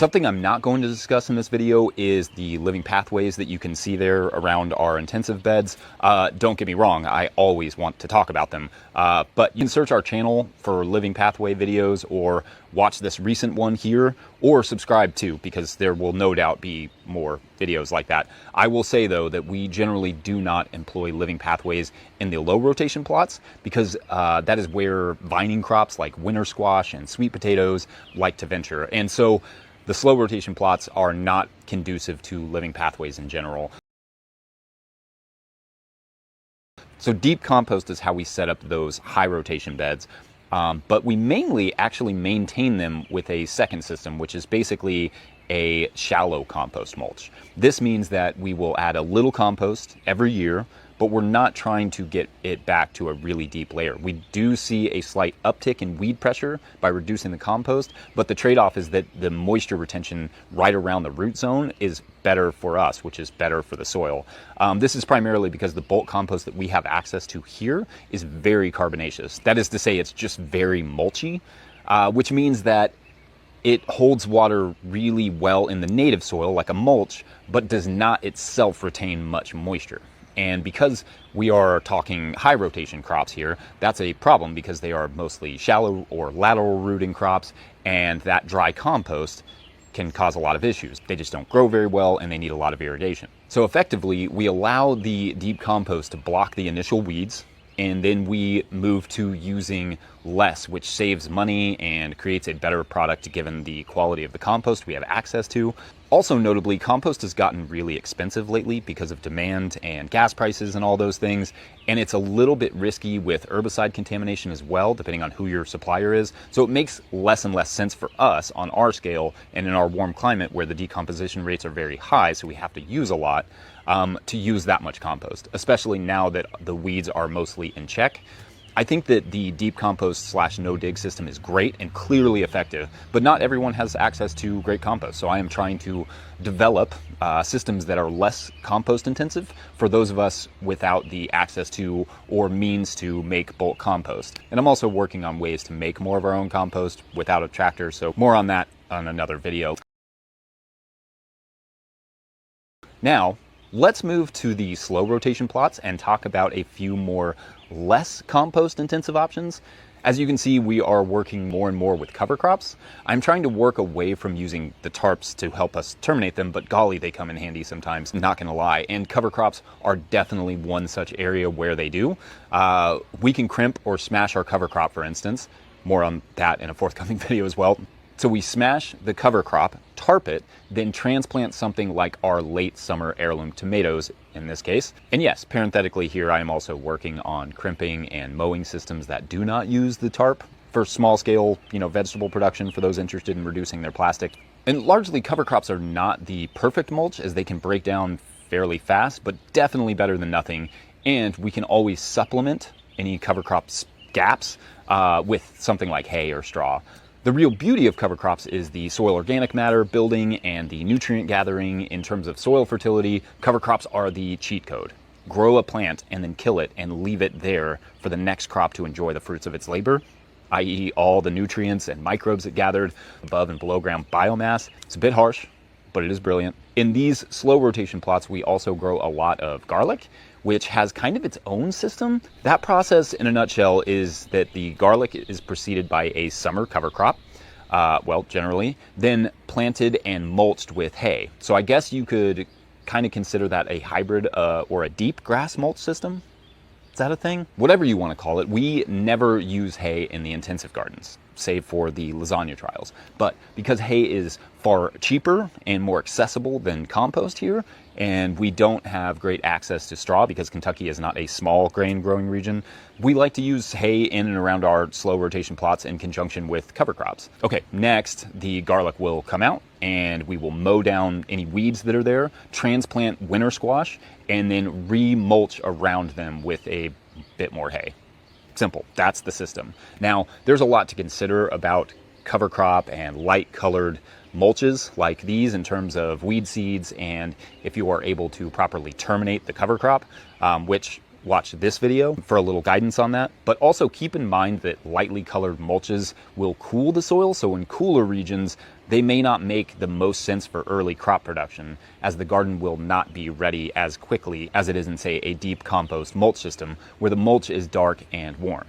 Something I'm not going to discuss in this video is the living pathways that you can see there around our intensive beds. Don't get me wrong, I always want to talk about them, but you can search our channel for living pathway videos or watch this recent one here or subscribe too, because there will no doubt be more videos like that. I will say though that we generally do not employ living pathways in the low rotation plots because that is where vining crops like winter squash and sweet potatoes like to venture. And so the slow rotation plots are not conducive to living pathways in general. So deep compost is how we set up those high rotation beds. But we mainly actually maintain them with a second system, which is basically a shallow compost mulch. This means that we will add a little compost every year, but we're not trying to get it back to a really deep layer. We do see a slight uptick in weed pressure by reducing the compost, but the trade-off is that the moisture retention right around the root zone is better for us, which is better for the soil. This is primarily because the bulk compost that we have access to here is very carbonaceous. That is to say, it's just very mulchy, which means that it holds water really well in the native soil like a mulch, but does not itself retain much moisture. And because we are talking high rotation crops here, that's a problem because they are mostly shallow or lateral rooting crops, and that dry compost can cause a lot of issues. They just don't grow very well and they need a lot of irrigation. So effectively, we allow the deep compost to block the initial weeds, and then we move to using less, which saves money and creates a better product given the quality of the compost we have access to. Also notably, compost has gotten really expensive lately because of demand and gas prices and all those things, and it's a little bit risky with herbicide contamination as well, depending on who your supplier is. So it makes less and less sense for us on our scale and in our warm climate where the decomposition rates are very high, so we have to use a lot, to use that much compost, especially now that the weeds are mostly in check. I think that the deep compost / no dig system is great and clearly effective, but not everyone has access to great compost. So I am trying to develop systems that are less compost intensive for those of us without the access to or means to make bulk compost. And I'm also working on ways to make more of our own compost without a tractor. So more on that on another video. Now, let's move to the slow rotation plots and talk about a few more less compost intensive options. As you can see, we are working more and more with cover crops. I'm trying to work away from using the tarps to help us terminate them, but golly, they come in handy sometimes, not gonna lie. And cover crops are definitely one such area where they do. We can crimp or smash our cover crop, for instance. More on that in a forthcoming video as well. So we smash the cover crop, tarp it, then transplant something like our late summer heirloom tomatoes in this case. And yes, parenthetically here, I am also working on crimping and mowing systems that do not use the tarp for small scale, vegetable production for those interested in reducing their plastic. And largely cover crops are not the perfect mulch as they can break down fairly fast, but definitely better than nothing. And we can always supplement any cover crops gaps with something like hay or straw. The real beauty of cover crops is the soil organic matter building and the nutrient gathering. In terms of soil fertility, cover crops are the cheat code. Grow a plant and then kill it and leave it there for the next crop to enjoy the fruits of its labor, i.e. all the nutrients and microbes it gathered above and below ground biomass. It's a bit harsh, but it is brilliant. In these slow rotation plots, we also grow a lot of garlic, which has kind of its own system. That process in a nutshell is that the garlic is preceded by a summer cover crop, generally, then planted and mulched with hay. So I guess you could kind of consider that a hybrid or a deep grass mulch system. Is that a thing? Whatever you want to call it, we never use hay in the intensive gardens, save for the lasagna trials. But because hay is far cheaper and more accessible than compost here, and we don't have great access to straw because Kentucky is not a small grain growing region, we like to use hay in and around our slow rotation plots in conjunction with cover crops. Okay, next, the garlic will come out and we will mow down any weeds that are there, transplant winter squash, and then re-mulch around them with a bit more hay. Simple, that's the system. Now, there's a lot to consider about cover crop and light colored mulches like these in terms of weed seeds and if you are able to properly terminate the cover crop, which watch this video for a little guidance on that. But also keep in mind that lightly colored mulches will cool the soil, so in cooler regions, they may not make the most sense for early crop production, as the garden will not be ready as quickly as it is in, say, a deep compost mulch system, where the mulch is dark and warm.